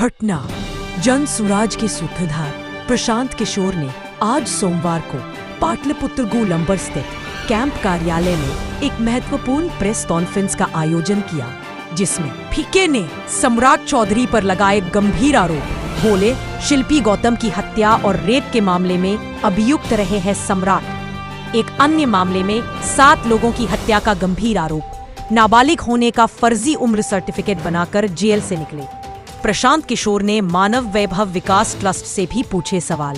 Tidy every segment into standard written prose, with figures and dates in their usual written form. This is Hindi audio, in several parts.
घटना। जन सुराज के सूत्रधार प्रशांत किशोर ने आज सोमवार को पाटलिपुत्र गोलंबर स्थित कैंप कार्यालय में एक महत्वपूर्ण प्रेस कॉन्फ्रेंस का आयोजन किया, जिसमें पीके ने सम्राट चौधरी पर लगाए गंभीर आरोप। बोले, शिल्पी गौतम की हत्या और रेप के मामले में अभियुक्त रहे हैं सम्राट। एक अन्य मामले में 7 लोगों की हत्या का गंभीर आरोप। नाबालिग होने का फर्जी उम्र सर्टिफिकेट बनाकर जेल से निकले। प्रशांत किशोर ने मानव वैभव विकास ट्रस्ट से भी पूछे सवाल।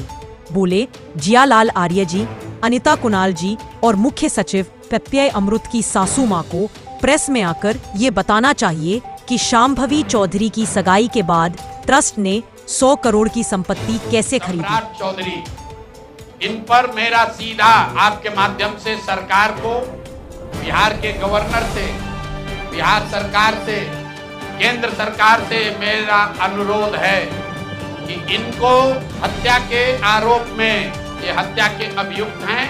बोले, जियालाल आर्य जी, अनिता कुणाल जी और मुख्य सचिव प्रत्यय अमृत की सासू मां को प्रेस में आकर ये बताना चाहिए कि शांभवी चौधरी की सगाई के बाद ट्रस्ट ने 100 करोड़ की संपत्ति कैसे खरीदी। सम्राट चौधरी, इन पर मेरा सीधा आपके माध्यम से सरकार को, बिहार के गवर्नर से, बिहार सरकार से, केंद्र सरकार से मेरा अनुरोध है कि इनको हत्या के आरोप में, ये हत्या के अभियुक्त हैं,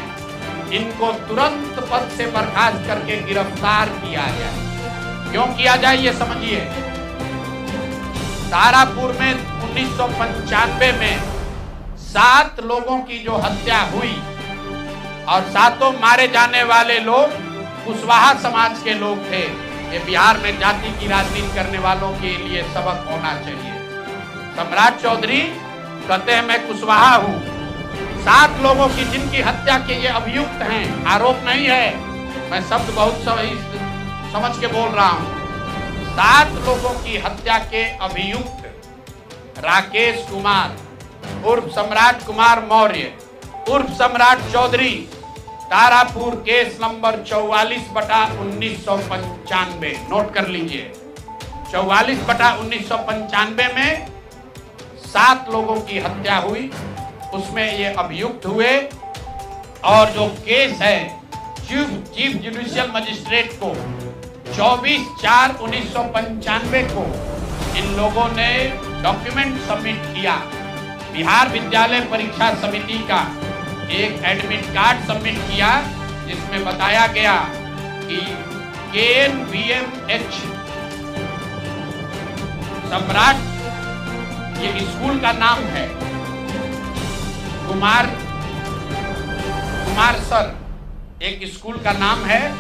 इनको तुरंत पद से बर्खास्त करके गिरफ्तार किया जाए। क्यों किया जाए ये समझिए। तारापुर में 1995 में 7 लोगों की जो हत्या हुई और 7 मारे जाने वाले लोग कुशवाहा समाज के लोग थे। ये बिहार में जाति की राजनीति करने वालों के लिए सबक होना चाहिए। सम्राट चौधरी कहते हैं मैं कुशवाहा हूं। 7 लोगों की जिनकी हत्या के ये अभियुक्त हैं, आरोप नहीं है, मैं शब्द बहुत सही समझ के बोल रहा हूं। 7 लोगों की हत्या के अभियुक्त राकेश कुमार उर्फ सम्राट कुमार मौर्य उर्फ Samrat Choudhary, Tarapur case number 44/1995, note कर लीजिए। 44/1995 में 7 लोगों की हत्या हुई, उसमें ये अभियुक्त हुए। और जो केस है चीफ जुडिशियल मजिस्ट्रेट को 24/4/1995 को इन लोगों ने डॉक्यूमेंट सबमिट किया। बिहार विद्यालय परीक्षा समिति का एक एडमिट कार्ड सबमिट किया, जिसमें बताया गया कि KNVMH सम्राट, ये स्कूल का नाम है, कुमार सर एक स्कूल का नाम है,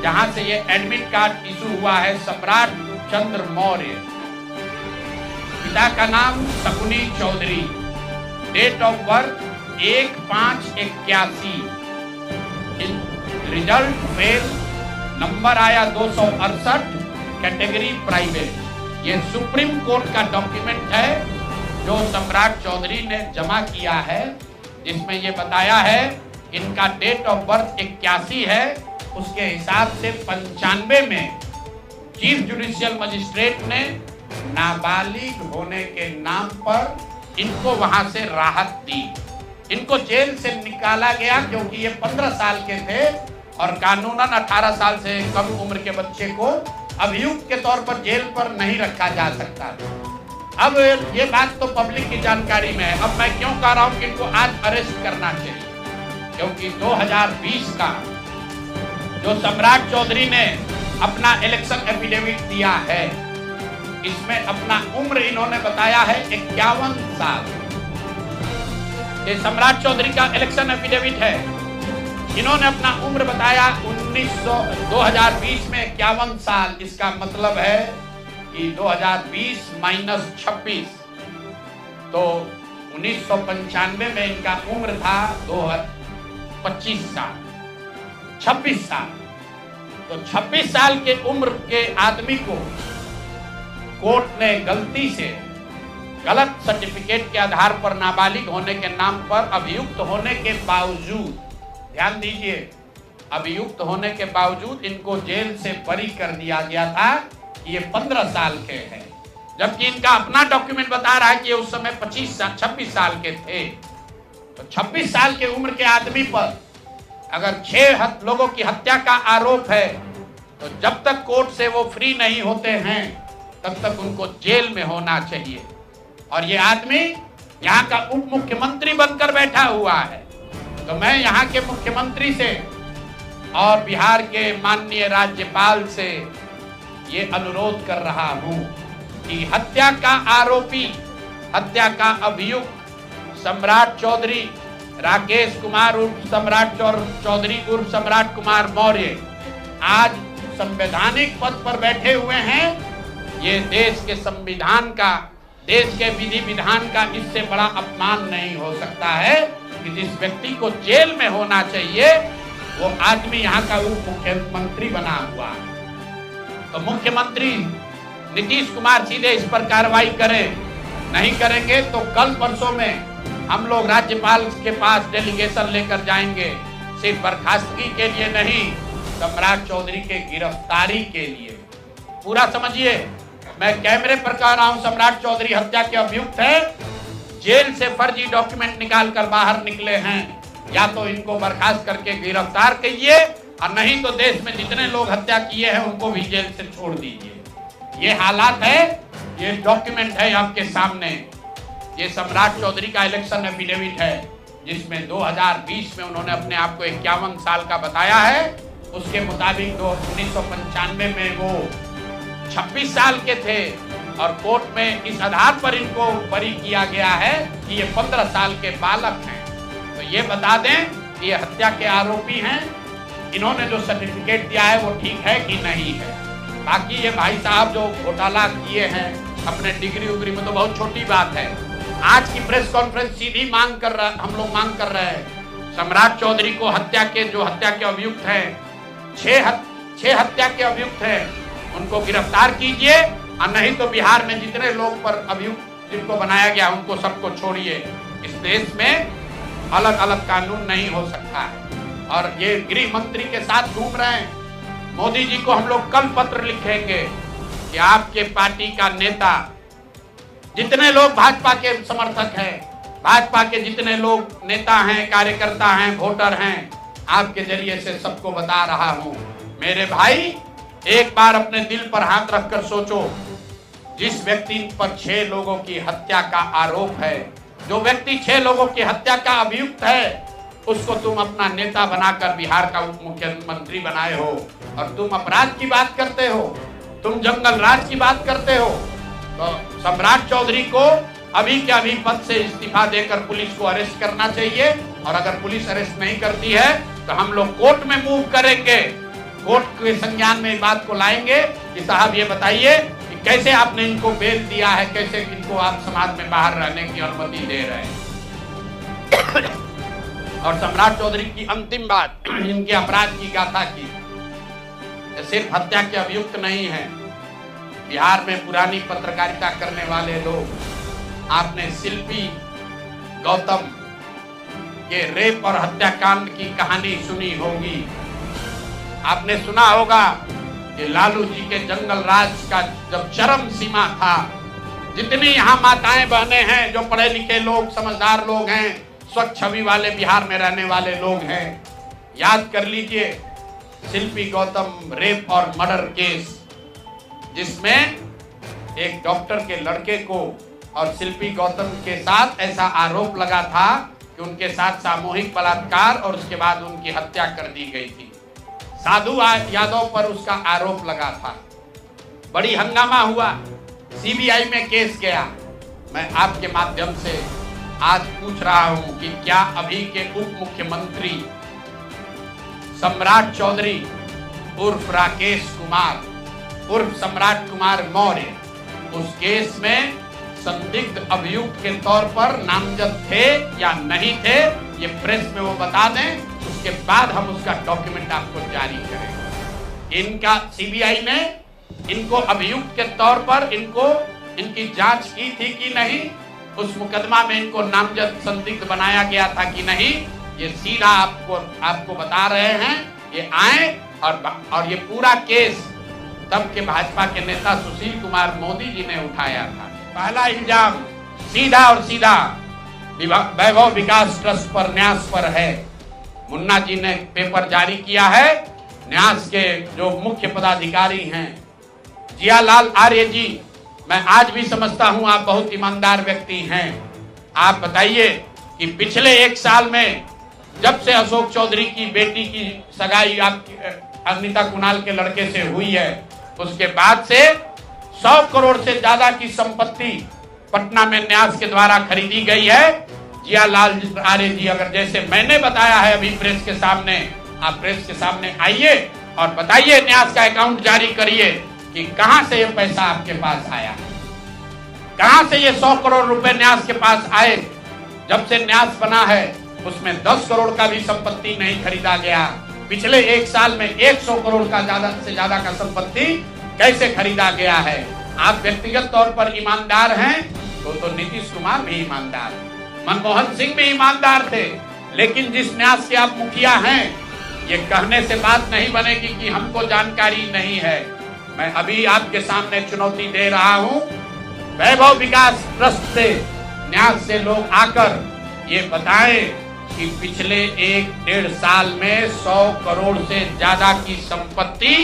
जहां से ये एडमिट कार्ड इशू हुआ है। सम्राट चंद्र मौर्य, पिता का नाम Shakuni Choudhary, date of birth 1/5/81, result fail, number आया 268, कैटेगरी प्राइवेट। ये सुप्रीम कोर्ट का डॉक्यूमेंट है जो सम्राट चौधरी ने जमा किया है, जिसमें ये बताया है इनका डेट ऑफ बर्थ 81 है। उसके हिसाब से 95 में चीफ जुडिशियल मजिस्ट्रेट ने नाबालिग होने के नाम पर इनको वहां से राहत दी। इनको जेल से निकाला गया क्योंकि ये 15 साल के थे और कानूनन 18 साल से कम उम्र के बच्चे को अभियुक्त के तौर पर जेल पर नहीं रखा जा सकता। अब ये बात तो पब्लिक की जानकारी में है। अब मैं क्यों कह रहा हूं कि इनको आज अरेस्ट करना चाहिए, क्योंकि 2020 का जो सम्राट चौधरी ने अपना इलेक्शन एफिडेविट दिया है, इसमें अपना उम्र इन्होंने बताया है 51 साल। ये सम्राट चौधरी का इलेक्शन एफिडेविट है। इन्होंने अपना उम्र बताया 2020 में 51 साल। इसका मतलब है कि 2020 माइनस 26, तो 1995 में इनका उम्र था 25 साल, 26 साल। तो 26 साल के उम्र के आदमी को कोर्ट ने गलती से गलत सर्टिफिकेट के आधार पर नाबालिग होने के नाम पर अभियुक्त होने के बावजूद, ध्यान दीजिए, अभियुक्त होने के बावजूद इनको जेल से बरी कर दिया गया था कि ये 15 साल के हैं, जबकि इनका अपना डॉक्यूमेंट बता रहा है कि ये उस समय 26 साल के थे। तो 26 साल के उम्र के आदमी पर अगर 6 लोगों की हत्या का आरोप है, तो जब तक कोर्ट से वो फ्री नहीं होते हैं तब तक उनको जेल में होना चाहिए। और ये आदमी यहाँ का उप मुख्यमंत्री बनकर बैठा हुआ है। तो मैं यहाँ के मुख्यमंत्री से और बिहार के माननीय राज्यपाल से ये अनुरोध कर रहा हूँ कि हत्या का आरोपी, हत्या का अभियुक्त सम्राट चौधरी, राकेश कुमार उर्फ सम्राट चौधरी उर्फ सम्राट कुमार मौर्य आज संवैधानिक पद पर बैठे हुए हैं। ये देश के संविधान का, देश के विधि विधान का इससे बड़ा अपमान नहीं हो सकता है कि जिस व्यक्ति को जेल में होना चाहिए वो आदमी यहाँ का उप मुख्यमंत्री बना हुआ है। तो मुख्यमंत्री नीतीश कुमार सीधे इस पर कार्रवाई करें, नहीं करेंगे तो कल परसों में हम लोग राज्यपाल के पास डेलीगेशन लेकर जाएंगे, सिर्फ बर्खास्तगी के लिए नहीं, सम्राट चौधरी के गिरफ्तारी के लिए। पूरा समझिए, मैं कैमरे पर कह रहा हूं, सम्राट चौधरी हत्या के अभियुक्त है, जेल से फर्जी डॉक्यूमेंट निकाल कर बाहर निकले हैं। या तो इनको बर्खास्त करके गिरफ्तार कीजिए और नहीं तो देश में जितने लोग हत्या किए हैं उनको भी जेल से छोड़ दीजिए। ये हालात है, ये डॉक्यूमेंट है आपके सामने। ये सम्राट चौधरी का इलेक्शन एफिडेविट है जिसमें 2020 में उन्होंने अपने आप को 51 साल का बताया है। उसके मुताबिक 1995 में वो 26 साल के थे और कोर्ट में इस आधार पर इनको बरी किया गया है कि ये 15 साल के बालक हैं। तो ये बता दें कि ये हत्या के आरोपी हैं। इन्होंने जो सर्टिफिकेट दिया है वो ठीक है कि नहीं है। बाकी ये भाई साहब जो घोटाला किए हैं अपने डिग्री उग्री में तो बहुत छोटी बात है। आज की प्रेस कॉन्फ्रेंस सीधी मांग कर रहा, हम लोग मांग कर रहे हैं सम्राट चौधरी को हत्या के अभियुक्त हैं, 6 हत्या के अभियुक्त हैं, उनको गिरफ्तार कीजिए और नहीं तो बिहार में जितने लोग पर अभियुक्त जिनको बनाया गया उनको सबको छोड़िए। इस देश में अलग अलग कानून नहीं हो सकता है। और ये गृह मंत्री के साथ घूम रहे हैं। मोदी जी को हम लोग कल पत्र लिखेंगे कि आपके पार्टी का नेता, जितने लोग भाजपा के समर्थक हैं, भाजपा के जितने लोग नेता हैं, कार्यकर्ता हैं, वोटर हैं, आपके जरिए से सबको बता रहा हूं, मेरे भाई एक बार अपने दिल पर हाथ रखकर सोचो, जिस व्यक्ति पर 6 लोगों की हत्या का आरोप है, जो व्यक्ति 6 लोगों की हत्या का अभियुक्त है, उसको तुम अपना नेता बनाकर बिहार का उप मुख्यमंत्री बनाए हो और तुम अपराध की बात करते हो, तुम जंगल राज की बात करते हो। तो सम्राट चौधरी को अभी के अभी पद से इस्तीफा देकर पुलिस को अरेस्ट करना चाहिए और अगर पुलिस अरेस्ट नहीं करती है तो हम लोग कोर्ट में मूव करेंगे, कोर्ट के संज्ञान में बात को लाएंगे कि साहब ये बताइए कि कैसे आपने इनको बेल दिया है, कैसे इनको आप समाज में बाहर रहने की अनुमति दे रहे हैं। और सम्राट चौधरी की अंतिम बात, इनके अपराध की गाथा की, सिर्फ हत्या के अभियुक्त नहीं है। बिहार में पुरानी पत्रकारिता करने वाले लोग, आपने शिल्पी गौतम के रेप और हत्याकांड की कहानी सुनी होगी। आपने सुना होगा कि लालू जी के जंगल राज का जब चरम सीमा था, जितनी यहाँ माताएं बहनें हैं, जो पढ़े लिखे लोग, समझदार लोग हैं, स्वच्छ छवि वाले बिहार में रहने वाले लोग हैं, याद कर लीजिए शिल्पी गौतम रेप और मर्डर केस, जिसमें एक डॉक्टर के लड़के को और शिल्पी गौतम के साथ ऐसा आरोप लगा था कि उनके साथ सामूहिक बलात्कार और उसके बाद उनकी हत्या कर दी गई थी। साधु यादव पर उसका आरोप लगा था, बड़ी हंगामा हुआ, सीबीआई में केस गया। मैं आपके माध्यम से आज पूछ रहा हूं कि क्या अभी के उप मुख्यमंत्री सम्राट चौधरी उर्फ राकेश कुमार उर्फ सम्राट कुमार मौर्य उस केस में संदिग्ध अभियुक्त के तौर पर नामजद थे या नहीं थे, ये प्रेस में वो बता दें, उसके बाद हम उसका डॉक्यूमेंट आपको जारी करेंगे। इनका सीबीआई ने इनको अभियुक्त के तौर पर इनकी जांच की थी कि नहीं, उस मुकदमा में इनको नामजद संदिग्ध बनाया गया था कि नहीं, ये सीधा आपको बता रहे हैं। ये आए और ये पूरा केस तब के भाजपा के नेता सुशील कुमार मोदी जी ने उठाया था। पहला इल्जाम सीधा और सीधा वैभव विकास ट्रस्ट पर, न्यास पर है। मुन्ना जी ने पेपर जारी किया है, न्यास के जो मुख्य पदाधिकारी हैं जियालाल आर्य जी, मैं आज भी समझता हूं आप बहुत ईमानदार व्यक्ति हैं। आप बताइए कि पिछले 1 साल में जब से अशोक चौधरी की बेटी की सगाई अनिता कुणाल के लड़के से हुई है, उसके बाद से 100 करोड़ से ज्यादा की संपत्ति पटना में न्यास के द्वारा खरीदी गई है। जियालाल आर्य जी, अगर जैसे मैंने बताया है अभी प्रेस के सामने, आप प्रेस के सामने आइए और बताइए, न्यास का अकाउंट जारी करिए कि कहां से ये पैसा आपके पास आया, कहां से ये 100 करोड़ रुपए न्यास के पास आए। जब से न्यास बना है उसमें 10 करोड़ का भी संपत्ति नहीं खरीदा गया। पिछले एक साल में 100 करोड़ का ज्यादा से ज्यादा का संपत्ति कैसे खरीदा गया है। आप व्यक्तिगत तौर पर ईमानदार हैं तो नीतीश कुमार भी ईमानदार, मनमोहन सिंह भी ईमानदार थे, लेकिन जिस न्यास के आप मुखिया हैं, ये कहने से बात नहीं बनेगी कि हमको जानकारी नहीं है। मैं अभी आपके सामने चुनौती दे रहा हूं, वैभव विकास ट्रस्ट से न्यास से लोग आकर ये बताएं कि पिछले 1-1.5 साल में 100 करोड़ से ज्यादा की संपत्ति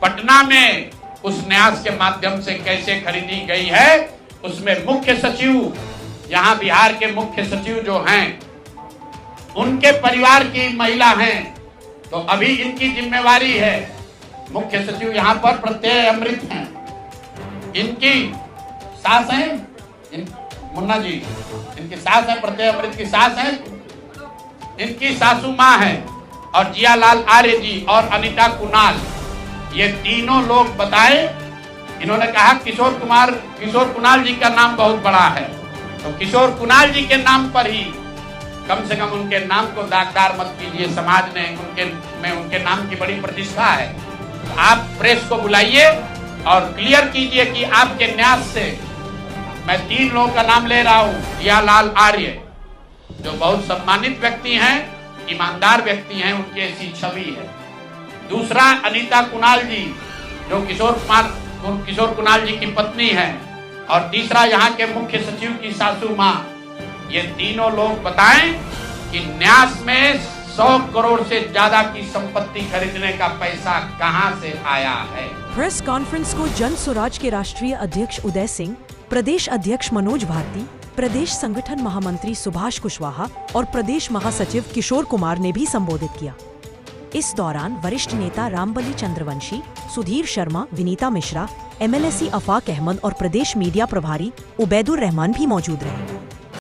पटना में उस न्यास के माध्यम से कैसे खरीदी गई है। उसमें मुख्य सचिव, यहाँ बिहार के मुख्य सचिव जो हैं, उनके परिवार की महिला हैं, तो अभी इनकी जिम्मेवारी है। मुख्य सचिव यहाँ पर प्रत्यय अमृत हैं, इनकी सास हैं, मुन्ना जी इनकी सास है, प्रत्यय अमृत की सास है, इनकी सासू माँ है, और जियालाल आर्य जी और अनीता कुणाल, ये तीनों लोग बताए। इन्होंने कहा किशोर कुणाल जी का नाम बहुत बड़ा है, तो किशोर कुणाल जी के नाम पर ही कम से कम उनके नाम को दागदार मत कीजिए। समाज ने उनके नाम की बड़ी प्रतिष्ठा है। तो आप प्रेस को बुलाइए और क्लियर कीजिए कि आपके न्यास से, मैं 3 लोगों का नाम ले रहा हूं। जियालाल आर्य जो बहुत सम्मानित व्यक्ति हैं, ईमानदार व्यक्ति हैं, उनकी ऐसी छवि है। दूसरा अनीता कुणाल जी जो किशोर कुणाल जी की पत्नी है, और तीसरा यहाँ के मुख्य सचिव की सासू माँ। ये तीनों लोग बताएं कि न्यास में 100 करोड़ से ज्यादा की संपत्ति खरीदने का पैसा कहां से आया है। प्रेस कॉन्फ्रेंस को जन स्वराज के राष्ट्रीय अध्यक्ष उदय सिंह, प्रदेश अध्यक्ष मनोज भारती, प्रदेश संगठन महामंत्री सुभाष कुशवाहा और प्रदेश महासचिव किशोर कुमार ने भी संबोधित किया। इस दौरान वरिष्ठ नेता रामबली चंद्रवंशी, सुधीर शर्मा, विनीता मिश्रा, MLSC अफाक अहमद और प्रदेश मीडिया प्रभारी उबैदुर रहमान भी मौजूद रहे।